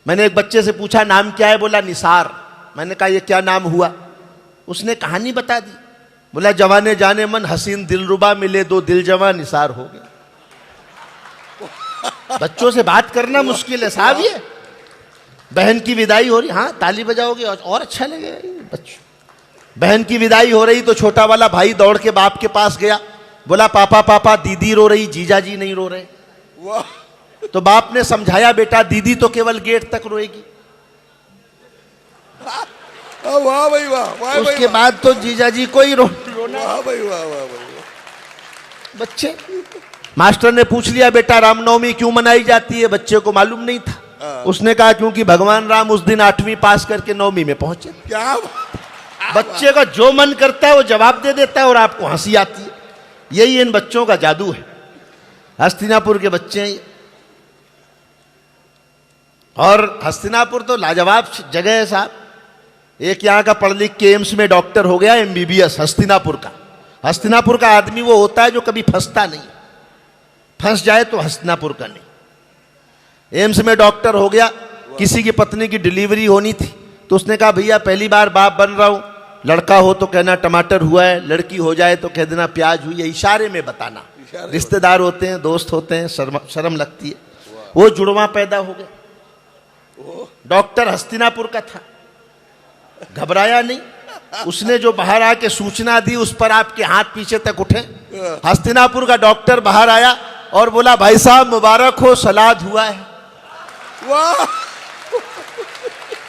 मैंने एक बच्चे से पूछा नाम क्या है, बोला निसार। मैंने कहा ये क्या नाम हुआ? उसने कहानी बता दी। बोला जवाने जाने मन हसीन दिलरुबा मिले दो दिल जवां निसार हो गए। बच्चों से बात करना मुश्किल है साहब। ये बहन की विदाई हो रही, हाँ ताली बजाओगे और अच्छा लगेगा। बच्चों बहन की विदाई हो रही तो छोटा वाला भाई दौड़ के बाप के पास गया, बोला पापा पापा दीदी रो रही, जीजा जी नहीं रो रहे। तो बाप ने समझाया बेटा दीदी तो केवल गेट तक रोएगी, वाह भाई वाह, उसके बाद तो जीजा जी को ही रोना। वाह भाई वाह, वाह भाई। बच्चे, मास्टर ने पूछ लिया बेटा रामनवमी क्यों मनाई जाती है? बच्चे को मालूम नहीं था। उसने कहा क्योंकि भगवान राम उस दिन 8वीं पास करके 9वीं में पहुंचे। क्या बच्चे का जो मन करता है वो जवाब दे देता है और आपको हंसी आती है। यही इन बच्चों का जादू है। हस्तिनापुर के बच्चे हैं ये। और हस्तिनापुर तो लाजवाब जगह है साहब। एक यहाँ का पढ़ लिख के एम्स में डॉक्टर हो गया, MBBS हस्तिनापुर का। हस्तिनापुर का आदमी वो होता है जो कभी फंसता नहीं, फंस जाए तो हस्तिनापुर का नहीं। एम्स में डॉक्टर हो गया। किसी की पत्नी की डिलीवरी होनी थी तो उसने कहा भैया पहली बार बाप बन रहा हूं, लड़का हो तो कहना टमाटर हुआ है, लड़की हो जाए तो कह देना प्याज हुई है, इशारे में बताना। रिश्तेदार होते हैं, दोस्त होते हैं, शर्म लगती है। वो जुड़वा पैदा हो गया। डॉक्टर हस्तिनापुर का था, घबराया नहीं। उसने जो बाहर आके सूचना दी उस पर आपके हाथ पीछे तक उठे। हस्तिनापुर का डॉक्टर बाहर आया और बोला भाई साहब मुबारक हो, सलाद हुआ है। वाह,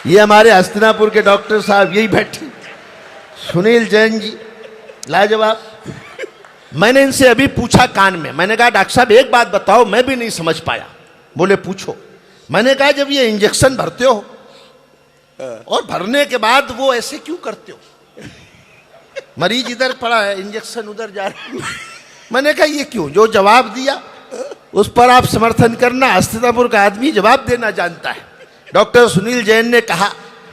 ये हमारे हस्तिनापुर के डॉक्टर साहब यही बैठे, सुनील जैन जी, लाजवाब। मैंने इनसे अभी पूछा कान में, मैंने कहा डॉक्टर साहब एक बात बताओ, मैं भी नहीं समझ पाया। बोले पूछो। मैंने कहा जब ये इंजेक्शन भरते हो और भरने के बाद वो ऐसे क्यों करते हो? मरीज इधर पड़ा है, इंजेक्शन उधर जा रहा है। मैंने कहा ये क्यों? जो जवाब दिया उस पर आप समर्थन करना। हस्तिनापुर का आदमी जवाब देना जानता है। डॉक्टर सुनील जैन ने कहा,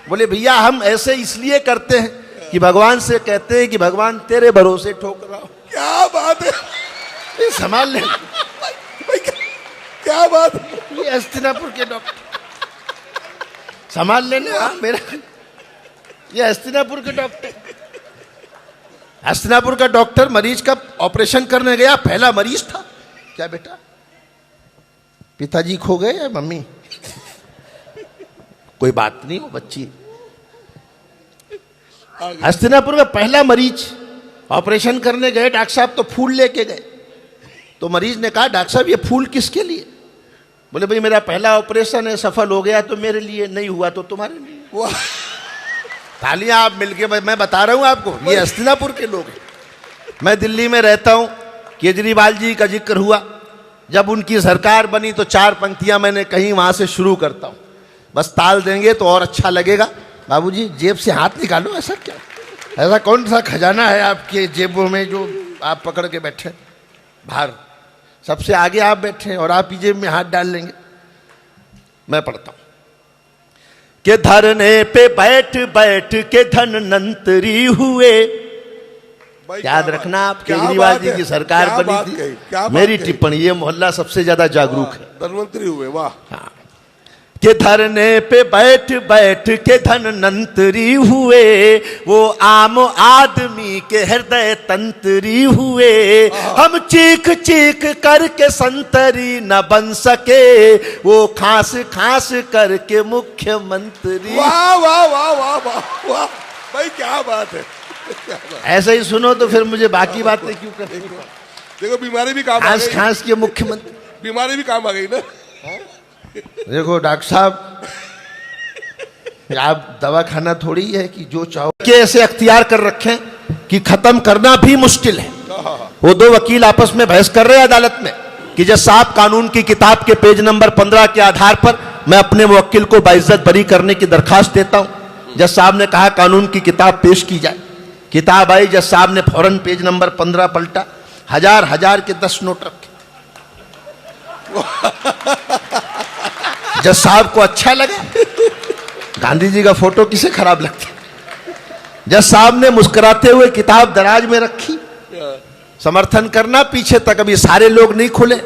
बोले भैया हम ऐसे इसलिए करते हैं कि भगवान से कहते हैं कि भगवान तेरे भरोसे ठोक रहा हूं। क्या बात है, संभाल ले। क्या बात है। ये हस्तिनापुर के डॉक्टर संभाल लेना मेरा। ये हस्तिनापुर के डॉक्टर, हस्तिनापुर का डॉक्टर मरीज का ऑपरेशन करने गया, पहला मरीज था। क्या बेटा पिताजी खो गए या मम्मी? कोई बात नहीं, वो बच्ची। हस्तिनापुर में पहला मरीज ऑपरेशन करने गए, डॉक्टर साहब तो फूल लेके गए। तो मरीज ने कहा डॉक्टर साहब ये फूल किसके लिए? बोले भाई मेरा पहला ऑपरेशन है, सफल हो गया तो मेरे लिए, नहीं हुआ तो तुम्हारे लिए। तालियां आप मिलके, मैं बता रहा हूं आपको, ये हस्तिनापुर के लोग हैं। मैं दिल्ली में रहता हूं, केजरीवाल जी का जिक्र हुआ। जब उनकी सरकार बनी तो 4 पंक्तियां मैंने कहीं वहां से शुरू करता हूं, बस ताल देंगे तो और अच्छा लगेगा। बाबूजी जेब से हाथ निकालो, ऐसा क्या, ऐसा कौन सा खजाना है आपके जेबों में जो आप पकड़ के बैठे? बाहर सबसे आगे आप बैठे और आप ही जेब में हाथ डाल लेंगे। मैं पढ़ता हूं कि धरने पे बैठ बैठ के धनवंतरी हुए। याद रखना आप, केजरीवाल जी की सरकार बनी थी। मेरी टिप्पणी, ये मोहल्ला सबसे ज्यादा जागरूक है। धनवंतरी हुए, वाह। हाँ, कि धरने पे बैठ बैठ के धनवंतरी हुए, वो आम आदमी के हृदय तंत्री हुए। हम चीख चीख करके संतरी न बन सके, वो खास खास करके मुख्यमंत्री। वाह वाह वाह वाह वाह वाह भाई, क्या बात है। ऐसे ही सुनो तो फिर मुझे बाकी बातें क्यों करनी? देखो बीमारी भी काम आ खास गई, खास के मुख्यमंत्री, बीमारी भी काम आ गई ना। देखो डॉक्टर साहब, आप दवा खाना थोड़ी है कि जो चाहो कि ऐसे अख्तियार कर रखें कि खत्म करना भी मुश्किल है। वो 2 वकील आपस में बहस कर रहे हैं अदालत में कि जज साहब कानून की किताब के पेज नंबर 15 के आधार पर मैं अपने मुवक्किल को बाइज्जत बरी करने की दरखास्त देता हूं। जज साहब ने कहा कानून की किताब पेश की जाए। किताब आई, जज साहब ने फौरन पेज नंबर 15 पलटा, हजार के 10 नोट रखे। जज साहब को अच्छा लगा। गांधी जी का फोटो किसे खराब लगता? जज साहब ने मुस्कुराते हुए किताब दराज में रखी। समर्थन करना पीछे तक, अभी सारे लोग नहीं खुले,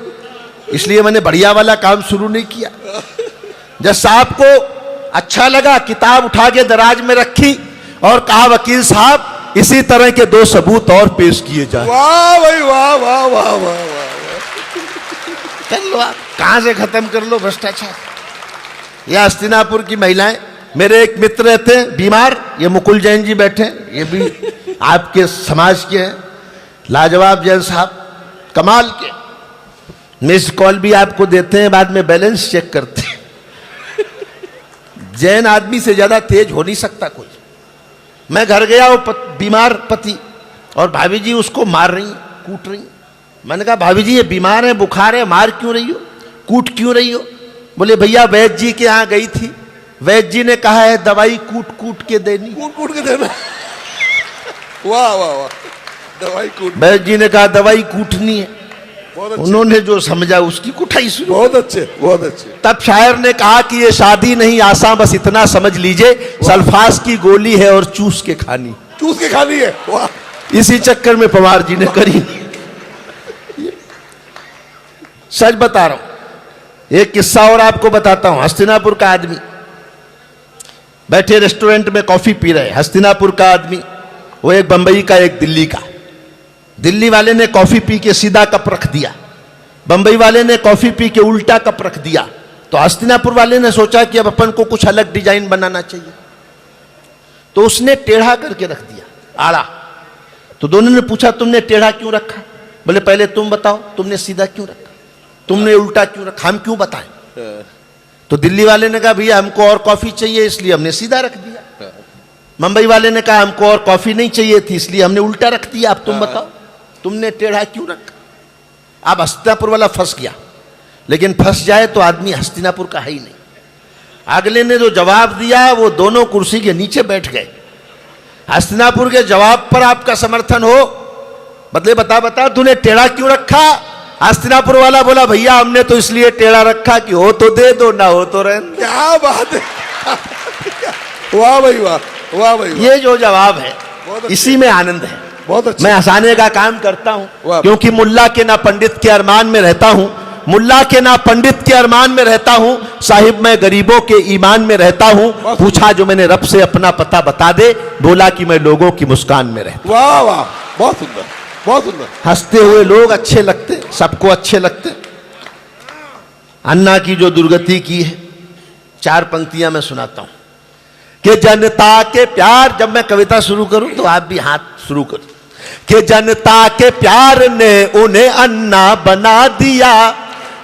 इसलिए मैंने बढ़िया वाला काम शुरू नहीं किया। जज साहब को अच्छा लगा, किताब उठा के दराज में रखी और कहा वकील साहब इसी तरह के 2 सबूत और पेश किए जाए। वाह भाई वाह वाह वाह वाह वाह। कर लो आप, कहां से खत्म कर लो भ्रष्टाचार। यह हस्तिनापुर की महिलाएं, मेरे एक मित्र रहते हैं बीमार, ये मुकुल जैन जी बैठे, ये भी आपके समाज के हैं, लाजवाब जैन साहब, कमाल के। मिस कॉल भी आपको देते हैं, बाद में बैलेंस चेक करते हैं। जैन आदमी से ज्यादा तेज हो नहीं सकता कोई। मैं घर गया, वो बीमार पति और भाभी जी उसको मार रही, कूट रही। मैंने कहा भाभी जी ये बीमार है, बुखार है, मार क्यों रही हो, कूट क्यों रही हो? बोले भैया वैद्य जी के यहाँ गई थी, वैद्य जी ने कहा है दवाई कूट कूट के देनी। कूट कूट के देना। वाह वाह वाह, दवाई कूट। वैद्य जी ने कहा दवाई कूटनी है, बहुत अच्छे, उन्होंने जो समझा उसकी कुटाई शुरू। बहुत अच्छे बहुत अच्छे। तब शायर ने कहा कि ये शादी नहीं आसान, बस इतना समझ लीजिए सल्फास की गोली है और चूस के खानी। चूस के खानी है। वाह, इसी चक्कर में पवार जी ने करी। सच बता रहा हूं, एक किस्सा और आपको बताता हूं। हस्तिनापुर का आदमी बैठे रेस्टोरेंट में कॉफी पी रहे, हस्तिनापुर का आदमी, वो एक बंबई का एक दिल्ली का। दिल्ली वाले ने कॉफी पी के सीधा कप रख दिया, बंबई वाले ने कॉफी पी के उल्टा कप रख दिया। तो हस्तिनापुर वाले ने सोचा कि अब अपन को कुछ अलग डिजाइन बनाना चाहिए, तो उसने टेढ़ा करके रख दिया, आड़ा। तो दोनों ने पूछा तुमने टेढ़ा क्यों रखा? बोले पहले तुम बताओ तुमने सीधा क्यों रखा, तुमने उल्टा क्यों रखा, हम क्यों बताएं? तो दिल्ली वाले ने कहा भैया हमको और कॉफी चाहिए इसलिए हमने सीधा रख दिया। मुंबई वाले ने कहा हमको और कॉफी नहीं चाहिए थी इसलिए हमने उल्टा रख दिया, अब तुम बताओ तुमने टेढ़ा क्यों रखा। अब हस्तिनापुर वाला फंस गया, लेकिन फंस जाए तो आदमी हस्तिनापुर का है ही नहीं। अगले ने जो जवाब दिया वो दोनों कुर्सी के नीचे बैठ गए। हस्तिनापुर के जवाब पर आपका समर्थन हो, बदले बता बता तूने टेढ़ा क्यों रखा? हस्तिनापुर वाला बोला भैया हमने तो इसलिए टेढ़ा रखा कि हो तो दे दो, ना हो तो रहने। क्या बात है। वाह भाई वाह, वाह भाई वाह। ये जो जवाब है इसी में आनंद है। बहुत अच्छा। मैं हंसाने का काम करता हूं वाह। क्योंकि मुल्ला के ना पंडित के अरमान में रहता हूं, मुल्ला के ना पंडित के अरमान में रहता हूं, साहिब मैं गरीबों के ईमान में रहता हूं। पूछा जो मैंने रब से अपना पता बता दे, बोला कि मैं लोगों की मुस्कान में रहता। वाह वाह, बहुत सुंदर बहुत सुंदर। हंसते हुए लोग अच्छे लगते, सबको अच्छे लगते। अन्ना की जो दुर्गति की है, 4 पंक्तियां मैं सुनाता हूं कि जनता के प्यार, जब मैं कविता शुरू करूं तो आप भी हाथ शुरू करो, कि जनता के प्यार ने उन्हें अन्ना बना दिया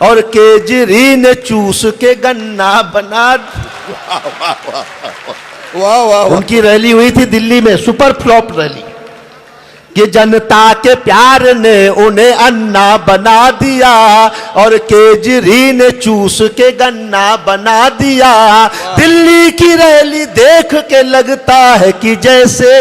और केजरी ने चूस के गन्ना बना दिया। वाह वाह, उनकी रैली हुई थी दिल्ली में, सुपर फ्लॉप रैली, कि जनता के प्यार ने उन्हें अन्ना बना दिया और केजरी ने चूस के गन्ना बना दिया। दिल्ली की रैली देख के लगता है कि जैसे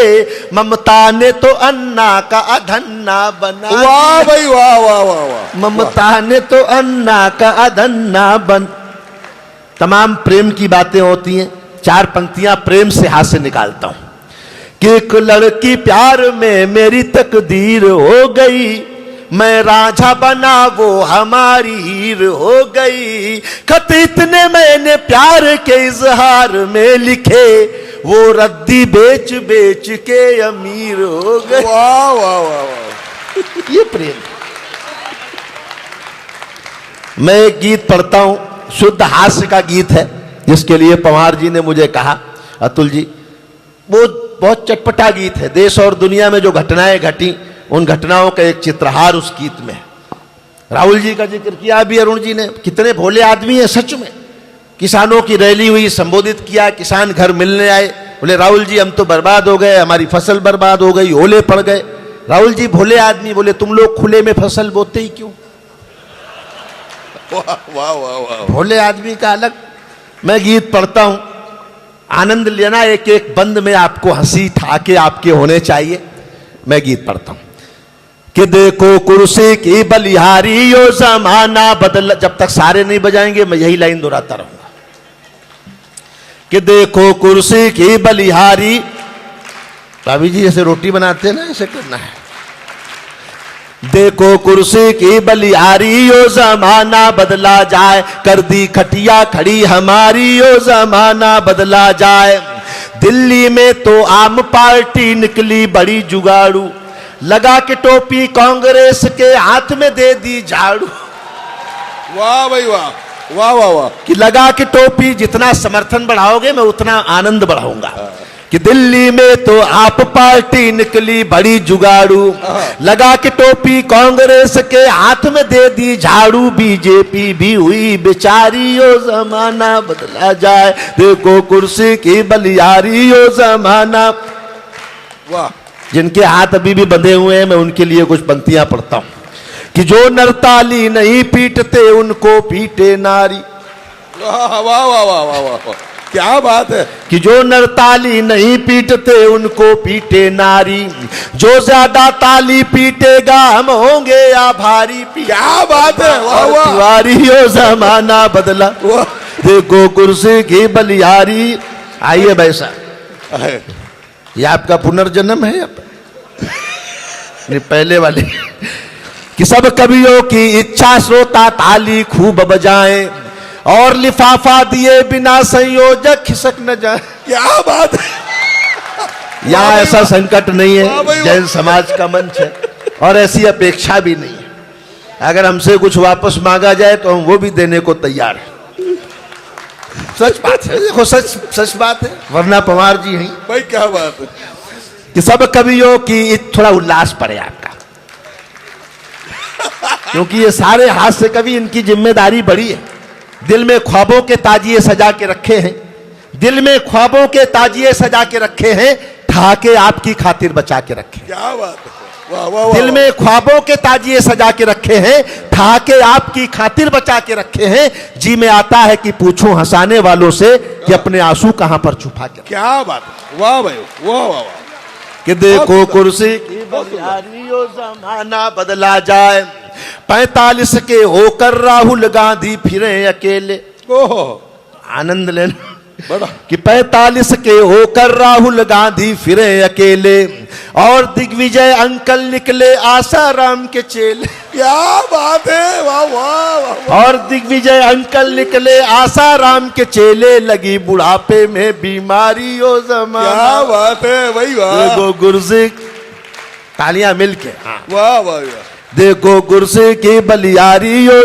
ममता ने तो अन्ना का अधन्ना बना दिया। वाह भाई वाह वाह वाह वाह। ममता ने तो अन्ना का अधन्ना बन। तमाम प्रेम की बातें होती हैं, 4 पंक्तियां प्रेम से हाथ से निकालता हूं कि एक लड़की प्यार में मेरी तकदीर हो गई, मैं रांझा बना वो हमारी हीर हो गई। खत इतने मैंने प्यार के इजहार में लिखे, वो रद्दी बेच बेच के अमीर हो गए। वाह वाह वाह वाह। ये प्रेम। मैं एक गीत पढ़ता हूं, शुद्ध हास्य का गीत है, जिसके लिए पवार जी ने मुझे कहा अतुल जी वो बहुत चटपटा गीत है, देश और दुनिया में जो घटनाएं घटी उन घटनाओं का एक चित्रहार उस गीत में है। राहुल जी का जिक्र किया अभी अरुण जी ने, कितने भोले आदमी हैं सच में। किसानों की रैली हुई, संबोधित किया, किसान घर मिलने आए, बोले राहुल जी हम तो बर्बाद हो गए, हमारी फसल बर्बाद हो गई, ओले पड़ गए। राहुल जी भोले आदमी, बोले तुम लोग खुले में फसल बोते ही क्यों? वाह वाह वाह वाह। भोले आदमी का अलग। मैं गीत पढ़ता हूं, आनंद लेना, एक एक बंद में आपको हंसी ठाके आपके होने चाहिए। मैं गीत पढ़ता हूं कि देखो कुर्सी की बलिहारी यो जमाना बदल। जब तक सारे नहीं बजाएंगे मैं यही लाइन दोहराता रहूंगा कि देखो कुर्सी की बलिहारी। भाभी जी जैसे रोटी बनाते हैं ना, ऐसे करना है। देखो कुर्सी की बलियारी, यो जमाना बदला जाए, कर दी खटिया खड़ी हमारी, यो जमाना बदला जाए। दिल्ली में तो आम पार्टी निकली बड़ी जुगाड़ू, लगा के टोपी कांग्रेस के हाथ में दे दी झाड़ू। वाह भाई वाह, वाह वाह वाह। कि लगा के टोपी, जितना समर्थन बढ़ाओगे मैं उतना आनंद बढ़ाऊंगा। कि दिल्ली में तो आप पार्टी निकली बड़ी जुगाड़ू, लगा के टोपी कांग्रेस के हाथ में दे दी झाड़ू, बीजेपी भी हुई बेचारी, यो जमाना बदला जाए, देखो कुर्सी की बलियारी, यो जमाना। वाह। जिनके हाथ अभी भी बंधे हुए हैं मैं उनके लिए कुछ पंक्तियां पढ़ता हूं। कि जो नरताली नहीं पीटते उनको पीटे नारी। वाह वाह वाह वाह वाह वाह, क्या बात है। कि जो नरताली नहीं पीटते उनको पीटे नारी, जो ज्यादा ताली पीटेगा हम होंगे आभारी। क्या बात है, वाह वाह। तिवारी यो जमाना बदला, देखो कुर्सी की बलियारी। आइए भाई साहब, ये आपका पुनर्जन्म है नहीं पहले वाले। कि सब कवियों की इच्छा श्रोता ताली खूब बजाएं, और लिफाफा दिए बिना संयोजक खिसक न जाए। क्या बात है। यहाँ ऐसा संकट नहीं है, जैन समाज का मंच है और ऐसी अपेक्षा भी नहीं है। अगर हमसे कुछ वापस मांगा जाए तो हम वो भी देने को तैयार हैं। सच बात है, देखो सच सच बात है, वरना पवार जी हैं भाई। क्या बात है। कि सब कवियों की थोड़ा उल्लास पड़े आपका, क्योंकि ये सारे हास्य कवि, इनकी जिम्मेदारी बड़ी है। दिल में ख्वाबों के ताजिए सजा के रखे हैं, दिल में ख्वाबों के ताजिए सजा के रखे हैं, ठाके आपकी खातिर बचा के रखे। क्या बात है, वाह वाह। दिल में ख्वाबों के ताजिए सजा के रखे हैं, ठाके आपकी खातिर बचा के रखे हैं। जी में आता है कि पूछूं हंसाने वालों से कि अपने आंसू कहां पर छुपा के। क्या बात है, वाह भाई वाह वाह वाह। कि देखो कुर्सी की बलियारी, यो जमाना बदला जाए, 45 के होकर राहुल गांधी फिरे अकेले। ओहो, आनंद लेना बड़ा। कि 45 के होकर राहुल गांधी फिरे अकेले, और दिग्विजय अंकल निकले आसाराम के चेले। क्या बात है, वाह वाह वाह। और दिग्विजय अंकल निकले आसाराम के चेले, लगी बुढ़ापे में बीमारी, ओ जमाना। क्या बात है भाई, वाह। देखो कुर्सी, तालियां मिलके, वाह वाह वाह। देखो कुर्सी की बलियारी, यो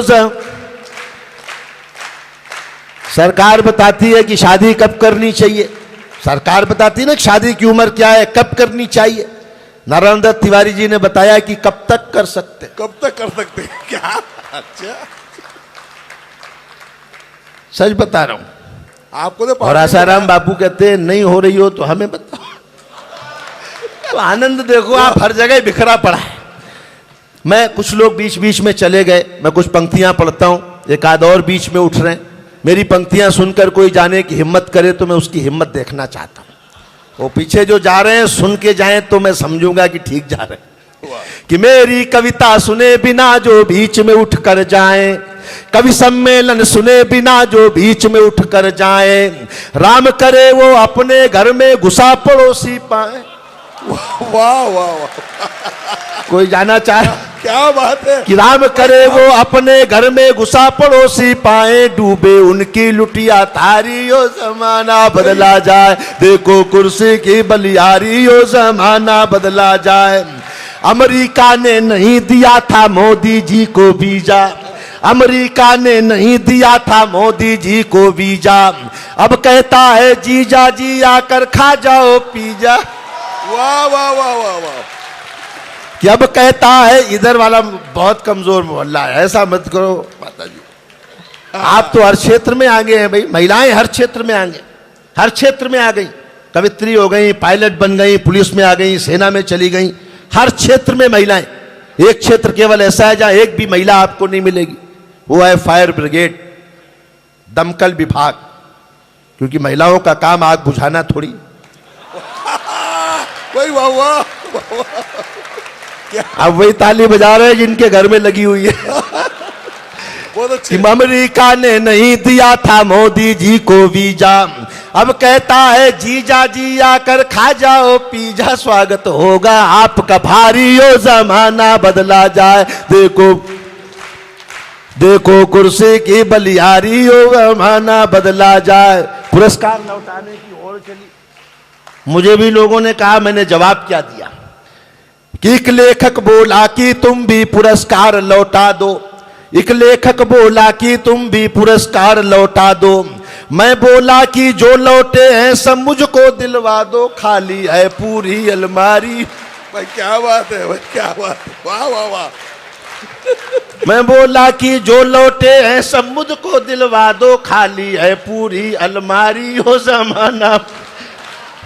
सरकार बताती है कि शादी कब करनी चाहिए, सरकार बताती है ना शादी की उम्र क्या है, कब करनी चाहिए। नारायण दत्त तिवारी जी ने बताया कि कब तक कर सकते, कब तक कर सकते। क्या, अच्छा सच बता रहा हूं आपको तो। और आसाराम बापू कहते हैं नहीं हो रही हो तो हमें बताओ। तो आनंद देखो आप हर जगह बिखरा पड़ा है। मैं, कुछ लोग बीच बीच में चले गए, मैं कुछ पंक्तियां पढ़ता हूं, एक आध और बीच में उठ रहे हैं। मेरी पंक्तियां सुनकर कोई जाने की हिम्मत करे तो मैं उसकी हिम्मत देखना चाहता हूं। वो पीछे जो जा रहे हैं सुन के जाएं तो मैं समझूंगा कि ठीक जा रहे हैं। कि मेरी कविता सुने बिना जो बीच में उठ कर जाएं, कवि सम्मेलन सुने बिना जो बीच में उठ कर जाएं, राम करे वो अपने घर में घुसा पड़ोसी पाए। वाह वाह वाह। कोई जाना चाहे। क्या बात है। कि राम करे वो अपने घर में घुसा पड़ोसी पाए, डूबे उनकी लुटिया थारी, यो जमाना बदला जाए, देखो कुर्सी की बलियारी, यो जमाना बदला जाए। अमेरिका ने नहीं दिया था मोदी जी को वीजा, अमेरिका ने नहीं दिया था मोदी जी को वीजा, अब कहता है जीजा जी आकर खा जाओ पिज्जा। वाह वाह वाह वाह वाह। कि अब कहता है, इधर वाला बहुत कमजोर मोहल्ला है, ऐसा मत करो माता जी। आप तो हर क्षेत्र में आगे हैं भाई, महिलाएं हर क्षेत्र में आगे, हर क्षेत्र में आ गई, कवित्री हो गई, पायलट बन गई, पुलिस में आ गई, सेना में चली गई, हर क्षेत्र में महिलाएं। एक क्षेत्र केवल ऐसा है जहां एक भी महिला आपको नहीं मिलेगी, वो है फायर ब्रिगेड, दमकल विभाग, क्योंकि महिलाओं का काम आग बुझाना थोड़ी। वाह वाह वाह। अब वही ताली बजा रहे हैं जिनके घर में लगी हुई है। बहुत अच्छे। कि अमेरिका ने नहीं दिया था मोदी जी को वीजा, अब कहता है जीजा जी आकर खा जाओ पिज्जा, स्वागत होगा आपका भारी, ओ जमाना बदला जाए, देखो देखो कुर्सी की बलियारी, ओ जमाना बदला जाए। पुरस्कार लौटाने की ओर चली। मुझे भी लोगों ने कहा, मैंने जवाब क्या दिया कि एक लेखक बोला कि तुम भी पुरस्कार लौटा दो, एक लेखक बोला कि तुम भी पुरस्कार लौटा दो, मैं बोला कि जो लौटे हैं सब मुझको दिलवा दो, खाली है पूरी अलमारी। भाई क्या बात है, भाई क्या बात है, वाह वाह वाह। मैं बोला कि जो लौटे हैं सब मुझको दिलवा दो, खाली है पूरी अलमारी, हो जमाना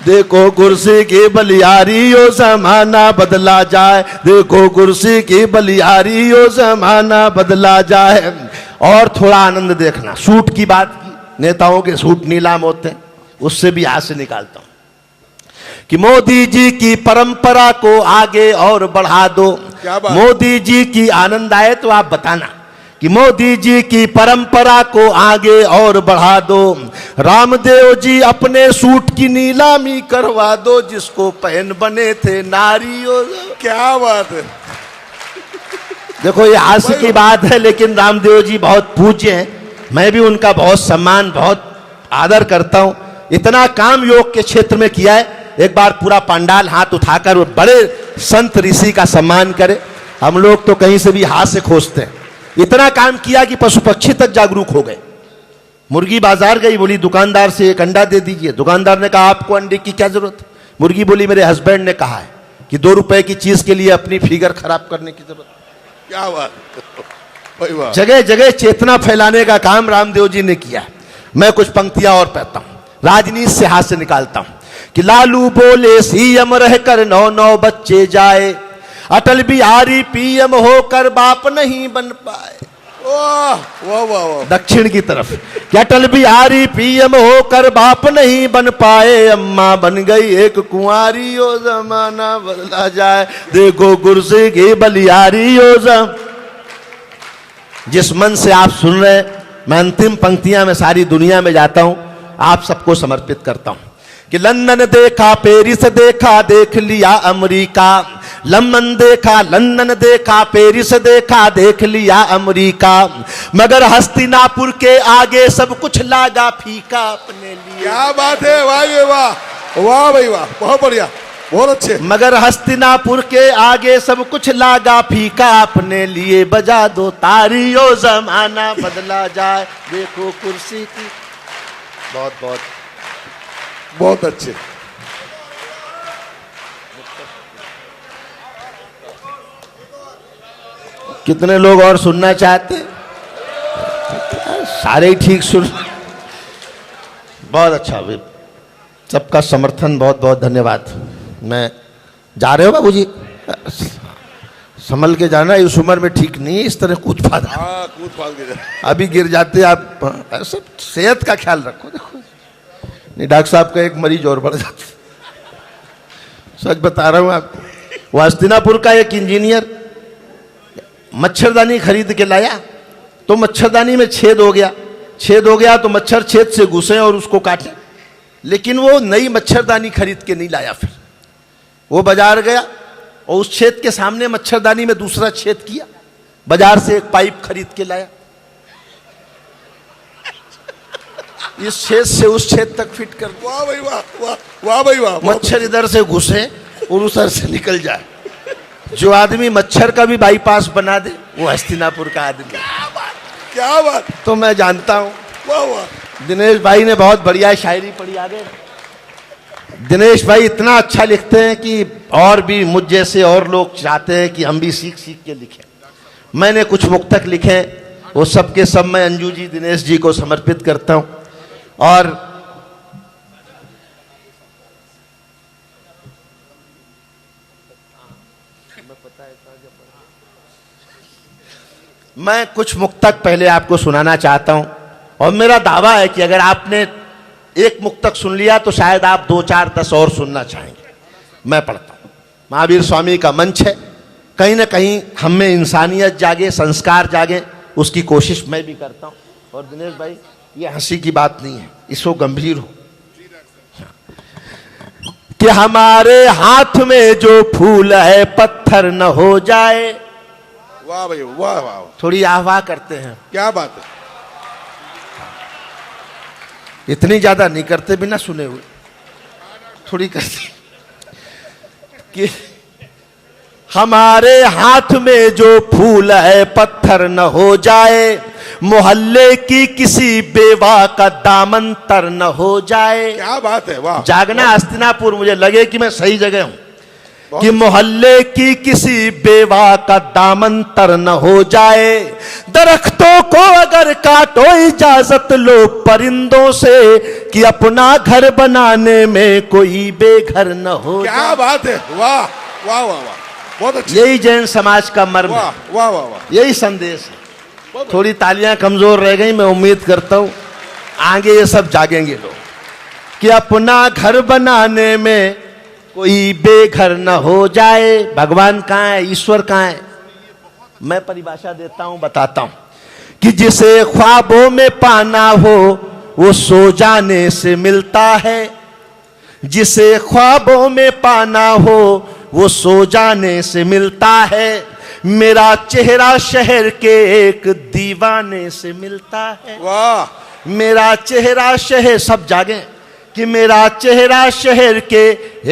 देखो कुर्सी की बलियारी, ओ जमाना बदला जाए, देखो कुर्सी की बलियारी, ओ जमाना बदला जाए। और थोड़ा आनंद देखना, सूट की बात की, नेताओं के सूट नीलाम होते हैं, उससे भी हाथ से निकालता हूं कि मोदी जी की परंपरा को आगे और बढ़ा दो। क्या बात? मोदी जी की आनंद आए तो आप बताना कि मोदी जी की परंपरा को आगे और बढ़ा दो, रामदेव जी अपने सूट की नीलामी करवा दो, जिसको पहन बने थे नारियों। क्या बात है। देखो ये हास्य की बात है, लेकिन रामदेव जी बहुत पूज्य हैं, मैं भी उनका बहुत सम्मान बहुत आदर करता हूं। इतना काम योग के क्षेत्र में किया है, एक बार पूरा पंडाल हाथ उठाकर बड़े संत ऋषि का सम्मान करे। हम लोग तो कहीं से भी हाथ से खोजते हैं। इतना काम किया कि पशु पक्षी तक जागरूक हो गए। मुर्गी बाजार गई, बोली दुकानदार से एक अंडा दे दीजिए। दुकानदार ने कहा आपको अंडे की क्या जरूरत है? मुर्गी बोली मेरे हस्बैंड ने कहा है कि 2 रुपए की चीज के लिए अपनी फिगर खराब करने की जरूरत। क्या बात, भाई वाह। जगह जगह चेतना फैलाने का काम रामदेव जी ने किया। मैं कुछ पंक्तियां और पढ़ता हूं, राजनीति से हाथ से निकालता हूं कि लालू बोले सीएम रहकर 9 बच्चे जाए, अटल बिहारी पीएम होकर बाप नहीं बन पाए। वाह वाह वाह वाह। दक्षिण की तरफ कि अटल बिहारी पीएम होकर बाप नहीं बन पाए, अम्मा बन गई एक कुंवारी, ओ जमाना बदला जाए, देखो कुर्सी की बलियारी, ओ जिस मन से आप सुन रहे हैं, मैं अंतिम पंक्तियां में सारी दुनिया में जाता हूं, आप सबको समर्पित करता हूं कि लंदन देखा, पेरिस देखा, देख लिया अमेरिका, लंदन देखा, लंदन देखा, पेरिस देखा, देख लिया अमेरिका, मगर हस्तिनापुर के आगे सब कुछ लागा फीका अपने लिए। क्या बात है, वाह वाह वाह भाई वाह, बहुत बढ़िया, बहुत अच्छे। मगर हस्तिनापुर के आगे सब कुछ लागा फीका अपने लिए, बजा दो तारी, ओ जमाना बदला जाए, देखो कुर्सी की। बहुत बहुत बहुत अच्छे। कितने लोग और सुनना चाहते? सारे ही ठीक सुन। बहुत अच्छा, सबका समर्थन, बहुत बहुत धन्यवाद। मैं जा रहे हो बाबूजी? संभल के जाना, इस उम्र में ठीक नहीं है इस तरह कूद फाद। हाँ, कूद फाद के जा। अभी गिर जाते आप, सब सेहत का ख्याल रखो। देखो नहीं, डॉक्टर साहब का एक मरीज और बढ़ जाता। सच बता रहा हूं आपको। हस्तिनापुर का एक इंजीनियर मच्छरदानी खरीद के लाया, तो मच्छरदानी में छेद हो गया। छेद हो गया तो मच्छर छेद से घुसे और उसको काटे, लेकिन वो नई मच्छरदानी खरीद के नहीं लाया। फिर वो बाजार गया और उस छेद के सामने मच्छरदानी में दूसरा छेद किया, बाजार से एक पाइप खरीद के लाया, इस छेद से उस छेद तक फिट कर। वाह भाई वाह, वाह वाह भाई वाह। मच्छर इधर से घुसे और उधर से निकल जाए। जो आदमी मच्छर का भी बाईपास बना दे वो हस्तिनापुर का आदमी। क्या बात। तो मैं जानता हूं। वाह वाह। दिनेश भाई ने बहुत बढ़िया शायरी पढ़ी। आगे दिनेश भाई इतना अच्छा लिखते हैं कि और भी मुझ जैसे और लोग चाहते हैं कि हम भी सीख सीख के लिखें। मैंने कुछ मुक्तक लिखे, वो सब के सब मैं अंजू जी, दिनेश जी को समर्पित करता हूं। और मैं कुछ मुक्तक पहले आपको सुनाना चाहता हूं, और मेरा दावा है कि अगर आपने एक मुक्तक सुन लिया तो शायद आप 2, 4, 10 और सुनना चाहेंगे। मैं पढ़ता हूं। महावीर स्वामी का मंच है, कहीं ना कहीं हम में इंसानियत जागे, संस्कार जागे, उसकी कोशिश मैं भी करता हूँ। और दिनेश भाई, ये हंसी की बात नहीं है, इसको गंभीर हो कि हमारे हाथ में जो फूल है पत्थर न हो जाए। वाह भाई, वाह वाह, थोड़ी आह्वाह करते हैं, क्या बात है। इतनी ज्यादा नहीं करते बिना सुने हुए, थोड़ी करते कि हमारे हाथ में जो फूल है पत्थर न हो जाए, मोहल्ले की किसी बेवा का दामन तर न हो जाए। क्या बात है, वाह। जागना हस्तिनापुर, मुझे लगे कि मैं सही जगह हूं कि मोहल्ले की किसी बेवा का दामन तर न हो जाए। दरख्तों को अगर काटो इजाजत लो परिंदों से कि अपना घर बनाने में कोई बेघर न हो क्या जाए। बात है, वाह वाह वाह वाह, बहुत अच्छा। यही जैन समाज का मर्म वाह है, वाह वाह वाह, यही संदेश है। बहुत थोड़ी तालियां कमजोर रह गई, मैं उम्मीद करता हूं आगे ये सब जागेंगे लोग कि अपना घर बनाने में कोई बेघर न हो जाए। भगवान कहाँ है, ईश्वर कहाँ है? मैं परिभाषा देता हूं, बताता हूं कि जिसे ख्वाबों में पाना हो वो सो जाने से मिलता है। जिसे ख्वाबों में पाना हो वो सो जाने से मिलता है। मेरा चेहरा शहर के एक दीवाने से मिलता है। वाह, मेरा चेहरा शहर, सब जागे कि मेरा चेहरा शहर के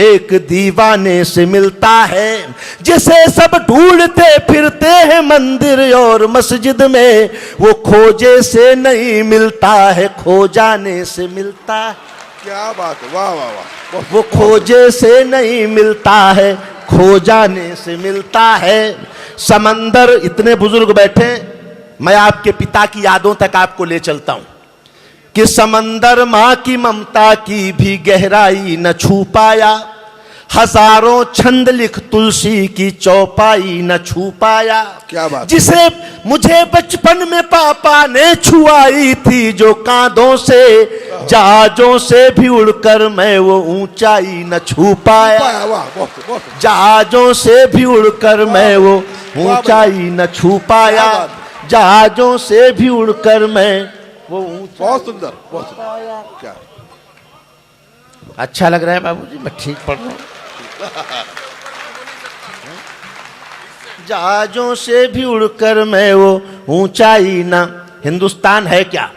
एक दीवाने से मिलता है। जिसे सब ढूंढते फिरते हैं मंदिर और मस्जिद में, वो खोजे से नहीं मिलता है, खो जाने से मिलता है। क्या बात है, वाह वाह वाह, वो खोजे से नहीं मिलता है, खो जाने से मिलता है। समंदर, इतने बुजुर्ग बैठे, मैं आपके पिता की यादों तक आपको ले चलता हूं कि समंदर मां की ममता की भी गहराई न छू पाया। हजारों छंद लिख तुलसी की चौपाई न छू पाया। क्या बात। जिसे मुझे बचपन में पापा ने छुआई थी जो कांधों से, जहाजों से भी उड़कर मैं वो ऊंचाई न छू पाया। वाह वाह, बहुत बहुत, जहाजों से भी उड़कर मैं वो ऊंचाई न छू पाया। जहाजों से भी उड़कर मैं वो ऊंचाई। बहुत सुंदर, बहुत सुंदर। क्या अच्छा लग रहा है बाबूजी, मैं ठीक पढ़ रहा हूँ। जहाजों से भी उड़कर मैं वो ऊंचाई ना। हिंदुस्तान है क्या?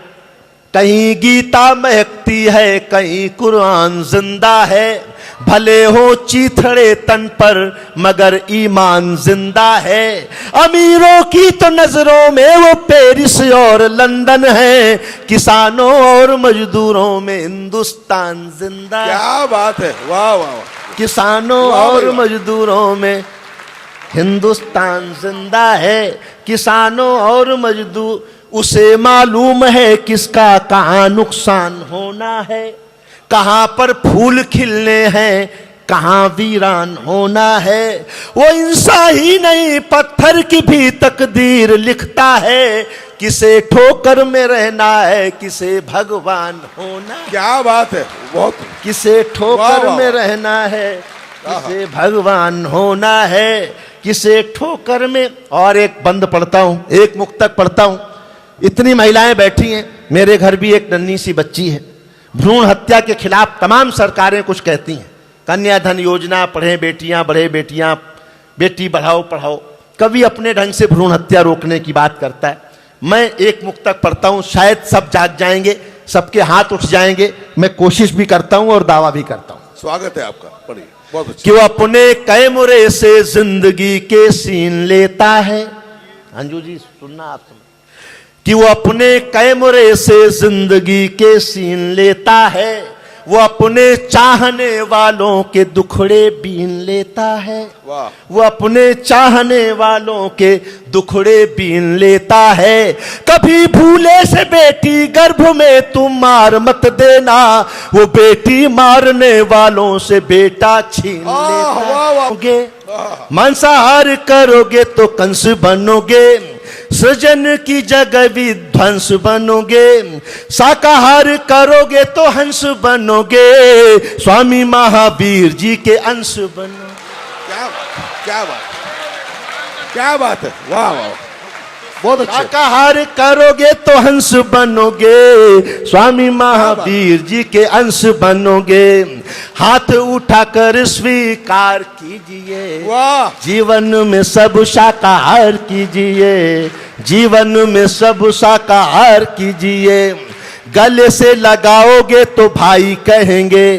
कहीं गीता महकती है, कहीं कुरान जिंदा है। भले हो चीथड़े तन पर मगर ईमान जिंदा है। अमीरों की तो नजरों में वो पेरिस और लंदन है, किसानों और मजदूरों में हिंदुस्तान जिंदा है। क्या बात है, वाह वाह वाह, किसानों और मजदूरों में हिंदुस्तान जिंदा है। किसानों और मजदूर, उसे मालूम है किसका कहाँ नुकसान होना है। कहाँ पर फूल खिलने हैं, कहाँ वीरान होना है। वो इंसान ही नहीं पत्थर की भी तकदीर लिखता है। किसे ठोकर में रहना है, किसे भगवान होना। क्या बात है, बहुत। किसे ठोकर में रहना है, किसे भगवान होना है। किसे ठोकर में। और एक बंद पढ़ता हूं, एक मुक्तक पढ़ता हूं। इतनी महिलाएं बैठी हैं, मेरे घर भी एक नन्ही सी बच्ची है। भ्रूण हत्या के खिलाफ तमाम सरकारें कुछ कहती हैं, कन्याधन योजना, पढ़े बेटियां बढ़े बेटियां, बेटी बढ़ाओ पढ़ाओ। कभी अपने ढंग से भ्रूण हत्या रोकने की बात करता है। मैं एक मुक्तक पढ़ता हूं, शायद सब जाग जाएंगे, सबके हाथ उठ जाएंगे। मैं कोशिश भी करता हूं और दावा भी करता हूं। स्वागत है आपका, पढ़िए, बहुत अच्छा। कि वो अपने कैमरे से जिंदगी के सीन लेता है। अंजू जी सुनना आप सुन। कि वो अपने कैमरे से जिंदगी के सीन लेता है। वो अपने चाहने वालों के दुखड़े बीन लेता है। वाह। वो अपने चाहने वालों के दुखड़े बीन लेता है। कभी भूले से बेटी गर्भ में तुम मार मत देना, वो बेटी मारने वालों से बेटा छीन लेता है। मांसाहार करोगे तो कंस बनोगे, सृजन की जगह विध्वंस बनोगे। शाकाहार करोगे तो हंस बनोगे, स्वामी महावीर जी के अंश बनो। क्या क्या बात, क्या बात है, वाह वाह, बहुत अच्छे। शाकाहार करोगे तो हंस बनोगे, स्वामी महावीर जी के अंश बनोगे। हाथ उठाकर स्वीकार कीजिए, वाह जीवन में सब शाकाहार कीजिए, जीवन में सब शाकाहार कीजिए। गले से लगाओगे तो भाई कहेंगे,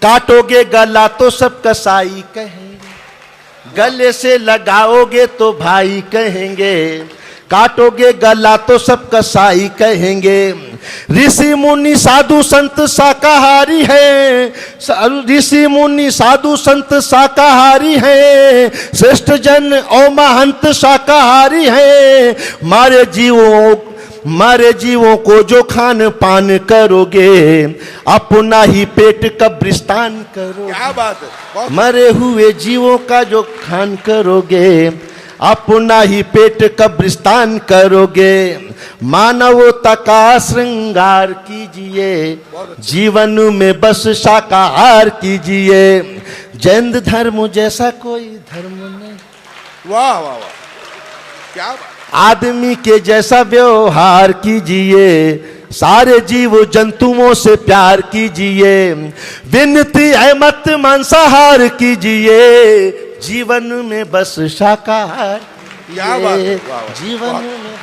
काटोगे गला तो सब कसाई कहेंगे। गले से लगाओगे तो भाई कहेंगे, काटोगे गला तो सब कसाई कहेंगे। ऋषि मुनि साधु संत शाकाहारी है, ऋषि मुनि साधु संत शाकाहारी है, श्रेष्ठ जन और महंत शाकाहारी है। मारे जीवों को जो खान पान करोगे, अपना ही पेट कब्रिस्तान करोगे। क्या बात है, बहुत मरे हुए जीवों का जो खान करोगे, अपना ही पेट कब्रिस्तान करोगे। मानवता का श्रृंगार कीजिए, जीवन में बस शाकाहार कीजिए। जैन धर्म जैसा कोई धर्म नहीं, वाह वाह वाह, क्या बात। आदमी के जैसा व्यवहार कीजिए, सारे जीव जंतुओं से प्यार कीजिए। विनती है मत मांसाहार कीजिए, जीवन में बस शाकाहार क्या बात है, वाह, वाह, जीवन वाह। में